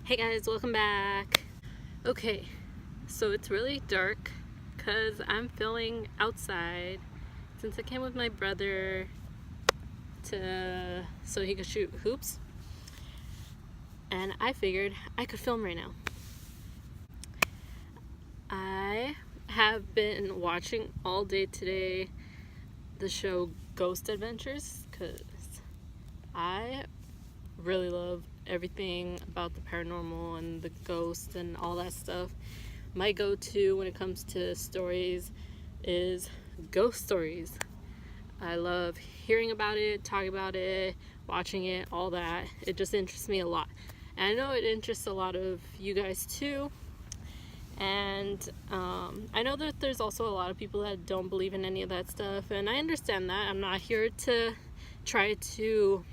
Hey guys, welcome back. Okay, so it's really dark because I'm filming outside since I came with my brother so he could shoot hoops, and I figured I could film right now. I have been watching all day today the show Ghost Adventures because I really love everything about the paranormal and the ghosts and all that stuff. My go-to when it comes to stories is ghost stories. I love hearing about it, talking about it, watching it, all that. It just interests me a lot. And I know it interests a lot of you guys too. And I know that there's also a lot of people that don't believe in any of that stuff, and I understand that. I'm not here to try to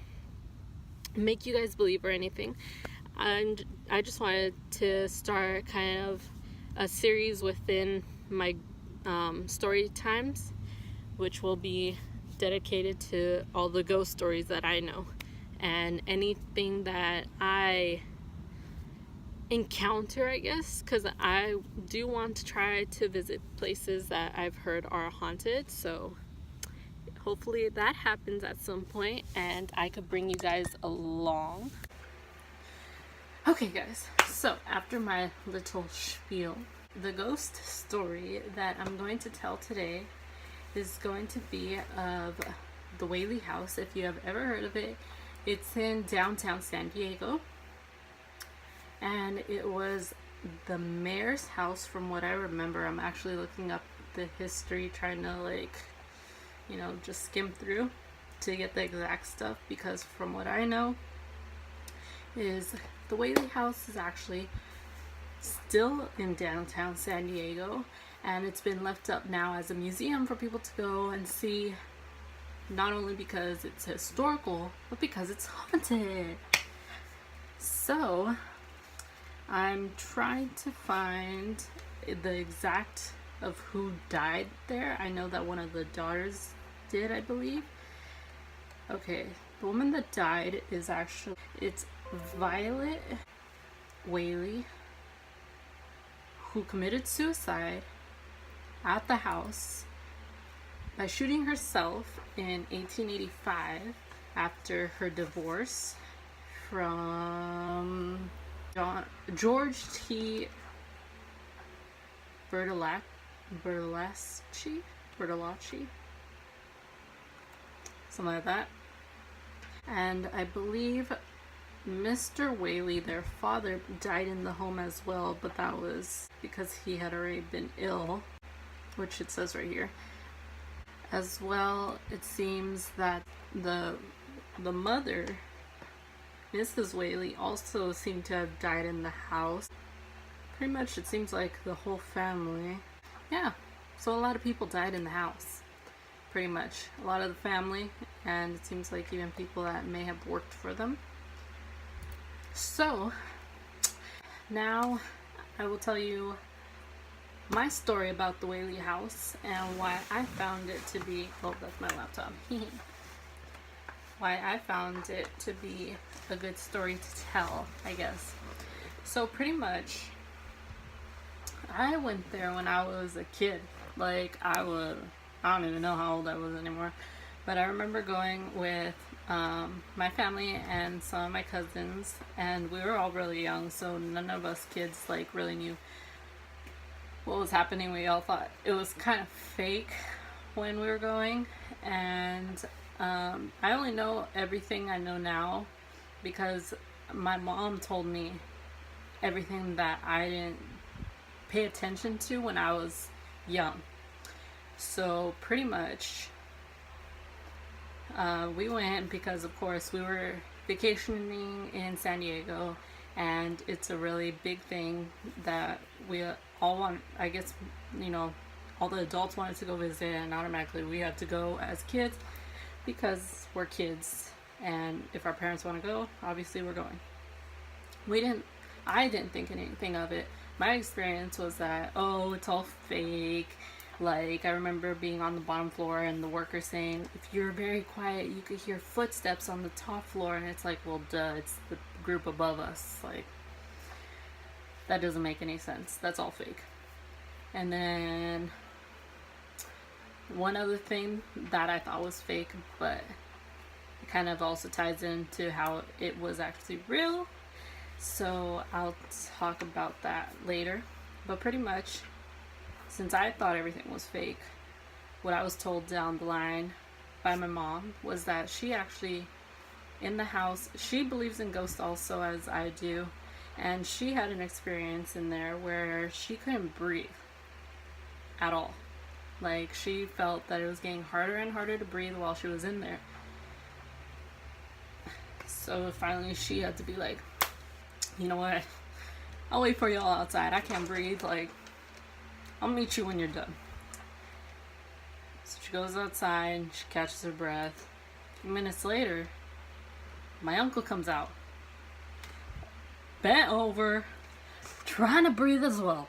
make you guys believe or anything. I just wanted to start kind of a series within my story times, which will be dedicated to all the ghost stories that I know and anything that I encounter, I guess, because I do want to try to visit places that I've heard are haunted. So hopefully that happens at some point and I could bring you guys along. Okay guys, so after my little spiel, the ghost story that I'm going to tell today is going to be of the Whaley House. If you have ever heard of it, it's in downtown San Diego, and it was the mayor's house from what I remember. I'm actually looking up the history, trying to just skim through to get the exact stuff, because from what I know is the Whaley House is actually still in downtown San Diego, and it's been left up now as a museum for people to go and see, not only because it's historical, but because it's haunted. So I'm trying to find the exact of who died there. I know that one of the daughters did, I believe. Okay, the woman that died is it's Violet Whaley, who committed suicide at the house by shooting herself in 1885 after her divorce from George T. Bertolacci, something like that. And I believe Mr. Whaley, their father, died in the home as well, but that was because he had already been ill, which it says right here. As well, it seems that the mother, Mrs. Whaley, also seemed to have died in the house. Pretty much it seems like the whole family. Yeah, so a lot of people died in the house. Pretty much. A lot of the family, and it seems like even people that may have worked for them. So, now I will tell you my story about the Whaley House and why I found it to be, oh, that's my laptop. Why I found it to be a good story to tell, I guess. So pretty much, I went there when I was a kid. I don't even know how old I was anymore. But I remember going with my family and some of my cousins, and we were all really young, so none of us kids really knew what was happening. We all thought it was kind of fake when we were going, and I only know everything I know now because my mom told me everything that I didn't pay attention to when I was young. So pretty much we went because, of course, we were vacationing in San Diego, and it's a really big thing that we all want. I guess, all the adults wanted to go visit, and automatically we had to go as kids because we're kids, and if our parents want to go, obviously we're going. I didn't think anything of it. My experience was that, oh, it's all fake. I remember being on the bottom floor and the worker saying, if you're very quiet, you could hear footsteps on the top floor. And it's like, well, duh, it's the group above us. That doesn't make any sense. That's all fake. And then one other thing that I thought was fake, but it kind of also ties into how it was actually real. So I'll talk about that later. But pretty much, since I thought everything was fake, what I was told down the line by my mom was that she actually, in the house, she believes in ghosts also, as I do. And she had an experience in there where she couldn't breathe at all. Like, she felt that it was getting harder and harder to breathe while she was in there. So finally she had to be like, you know what, I'll wait for y'all outside. I can't breathe. Like, I'll meet you when you're done. So she goes outside, she catches her breath. A few minutes later, my uncle comes out, bent over, trying to breathe as well.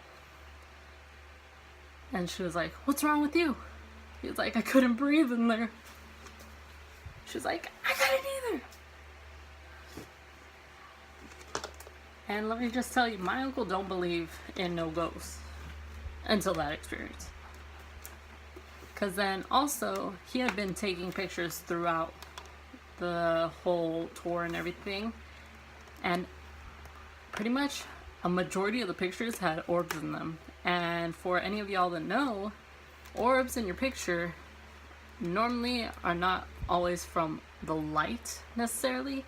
And she was like, what's wrong with you? He was like, I couldn't breathe in there. She was like, I couldn't either. And let me just tell you, my uncle don't believe in no ghosts until that experience. Because then also, he had been taking pictures throughout the whole tour and everything. And pretty much a majority of the pictures had orbs in them. And for any of y'all that know, orbs in your picture normally are not always from the light necessarily,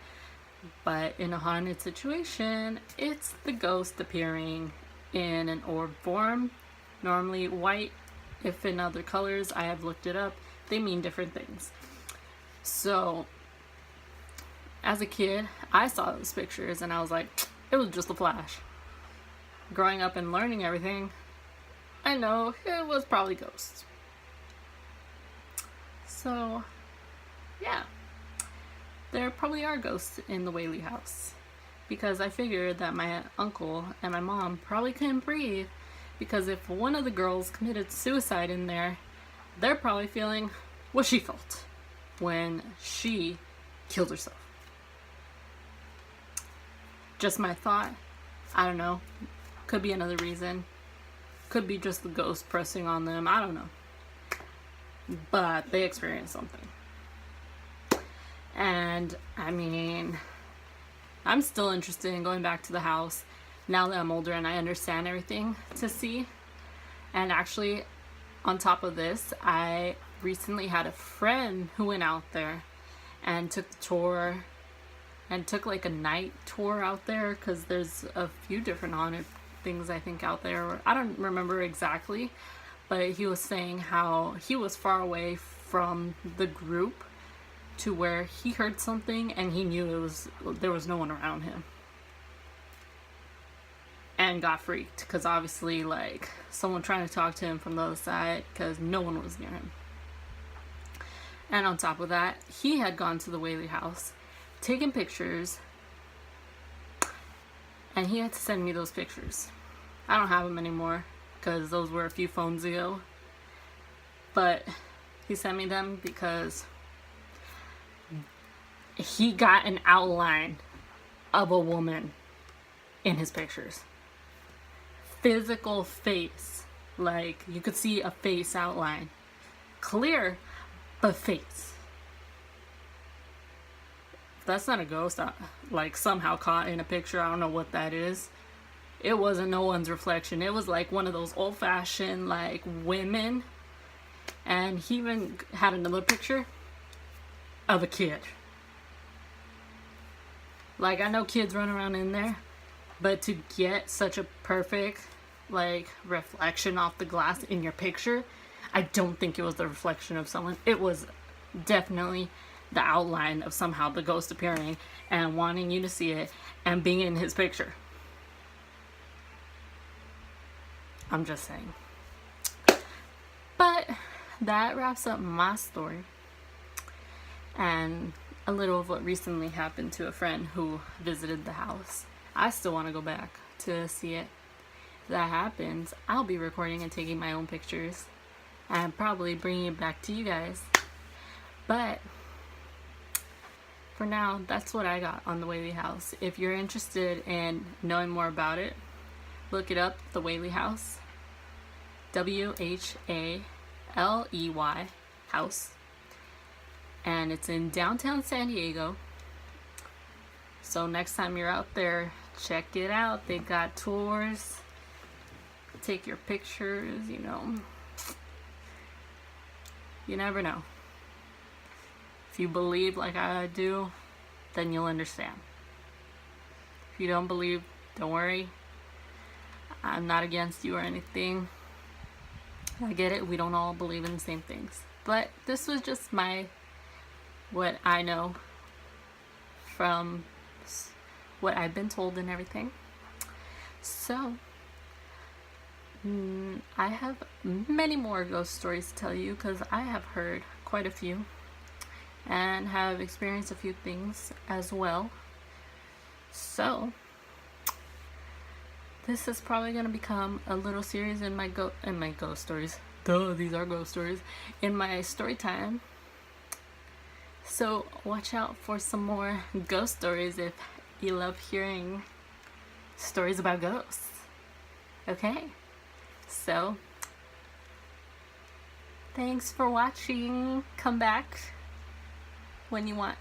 but in a haunted situation, it's the ghost appearing in an orb form, normally white. If in other colors, I have looked it up, they mean different things. So as a kid, I saw those pictures and I was like, it was just a flash. Growing up and learning everything, I know it was probably ghosts. So yeah, there probably are ghosts in the Whaley house, because I figured that my uncle and my mom probably couldn't breathe, because if one of the girls committed suicide in there, they're probably feeling what she felt when she killed herself. Just my thought. I don't know. Could be another reason. Could be just the ghost pressing on them. I don't know. But they experienced something. And I mean, I'm still interested in going back to the house now that I'm older and I understand everything to see. And actually, on top of this, I recently had a friend who went out there and took the tour and took like a night tour out there, because there's a few different haunted things I think out there. I don't remember exactly, but he was saying how he was far away from the group to where he heard something and he knew there was no one around him, and got freaked because obviously like someone trying to talk to him from the other side, because no one was near him. And on top of that, he had gone to the Whaley house, taken pictures, and he had to send me those pictures. I don't have them anymore because those were a few phones ago, but he sent me them because he got an outline of a woman in his pictures. Physical face. Like, you could see a face outline. Clear, but face. That's not a ghost, like somehow caught in a picture. I don't know what that is. It wasn't no one's reflection. It was like one of those old-fashioned like women. And he even had another picture of a kid. Like, I know kids run around in there, but to get such a perfect like reflection off the glass in your picture, I don't think it was the reflection of someone. It was definitely the outline of somehow the ghost appearing and wanting you to see it and being in his picture. I'm just saying. But that wraps up my story and a little of what recently happened to a friend who visited the house. I still want to go back to see it. If that happens, I'll be recording and taking my own pictures and probably bringing it back to you guys. But for now, that's what I got on the Whaley house. If you're interested in knowing more about it, look it up, the Whaley House. WHALEY House. And it's in downtown San Diego. So next time you're out there, check it out. They got tours. Take your pictures, you know. You never know. If you believe like I do, then you'll understand. If you don't believe, don't worry. I'm not against you or anything. I get it, we don't all believe in the same things. But this was just what I know from what I've been told and everything. So, I have many more ghost stories to tell you because I have heard quite a few and have experienced a few things as well. So, this is probably going to become a little series in my ghost stories. Duh, these are ghost stories. In my story time. So watch out for some more ghost stories if you love hearing stories about ghosts. Okay? So, thanks for watching. Come back when you want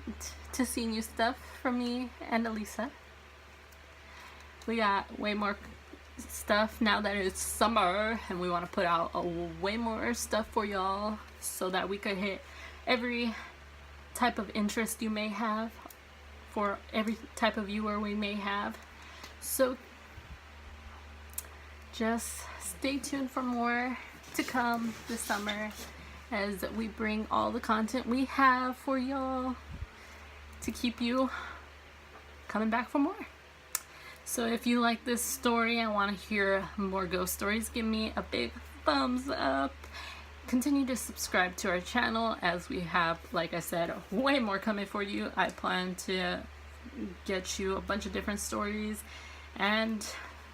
to see new stuff from me and Elisa. We got way more stuff now that it's summer, and we want to put out way more stuff for y'all so that we could hit every type of interest you may have, for every type of viewer we may have. So just stay tuned for more to come this summer as we bring all the content we have for y'all to keep you coming back for more. So if you like this story and want to hear more ghost stories, give me a big thumbs up. Continue to subscribe to our channel as we have, like I said, way more coming for you. I plan to get you a bunch of different stories and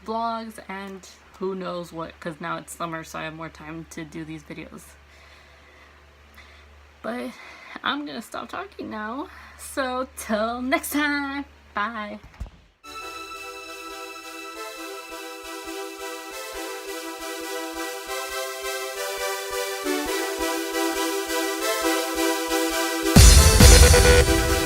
vlogs and who knows what, because now it's summer, so I have more time to do these videos. But I'm gonna stop talking now. So till next time, bye. We'll be right back.